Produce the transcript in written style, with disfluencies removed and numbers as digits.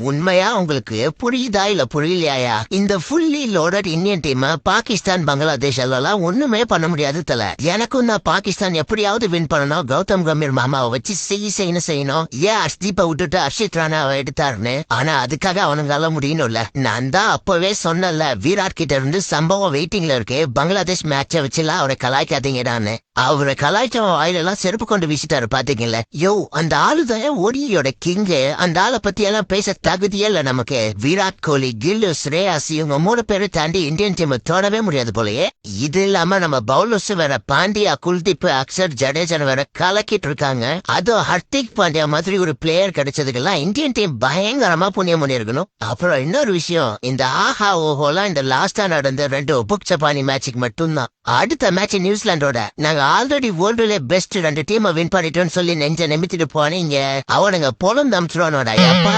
உண்மையா உங்களுக்கு புரியுதா இல்ல புரியலையா? இந்த fully loaded Indian team Pakistan Bangladesh எல்லாம் ஒண்ணுமே பண்ண முடியாது தல. எனக்கும் நான் பாகிஸ்தான் எப்படியாவது வின் பண்ணணும், கௌதம் கம்பீர் மாமாவை வச்சு செய்யணும். ஏன் அர்ஷ்தீப்பை விட்டுட்டு அர்ஷித் ராணாவை எடுத்தாருன்னு. ஆனா அதுக்காக அவனுங்களால முடியணும்ல. நான் தான் அப்பவே சொன்னல, விராட் கிட்ட இருந்து சம்பவம் வெயிட்டிங்ல இருக்கு, பங்களாதேஷ் மேட்ச வச்சுலாம் அவரை கலாய்க்காதீங்கடான்னு. அவரை கலாய்ச்சவன் வாயிலெல்லாம் செருப்பு கொண்டு வீசிட்டாரு பாத்தீங்கல்ல. யோ, அந்த ஆளுதான் ஓடியோட கிங்கு. அந்த ஆளை பத்தி எல்லாம் பேச தகுதியே இல்ல நமக்கு. விராட் கோலி, கில்லு, ஸ்ரேயாஸ் இவங்க 3 பேரை தாண்டி இந்தியன் டீம் தோணவே முடியாது போலயே. இது இல்லாம நம்ம பவுலர்ஸ் வேற பாண்டியா, குல்தீப், அக்ஷர், ஜடேஜன் வேற கலக்கிட்டு இருக்காங்க. அதுவும் ஹர்திக் பாண்டியா மாதிரி ஒரு பிளேயர் கிடைச்சதுக்கெல்லாம் இந்தியன் டீம் பயங்கரமா புண்ணியம் பண்ணிருக்கணும். அப்புறம் இன்னொரு விஷயம், இந்த ஆஹா ஓஹோலாம் இந்த லாஸ்டா நடந்த 2 உபுக் சப்பானி மேட்சுக்கு மட்டும்தான். அடுத்த மேட்ச் நியூசிலாண்டோட. நாங்க ஆல்ரெடி வேர்ல்டுல பெஸ்ட் 2 டீமை வின் பண்ணிட்டோம்னு சொல்லி நெஞ்ச நிமித்திட்டு போனீங்க. அவனுங்க பொலம் தம்சுறானோட. எப்பா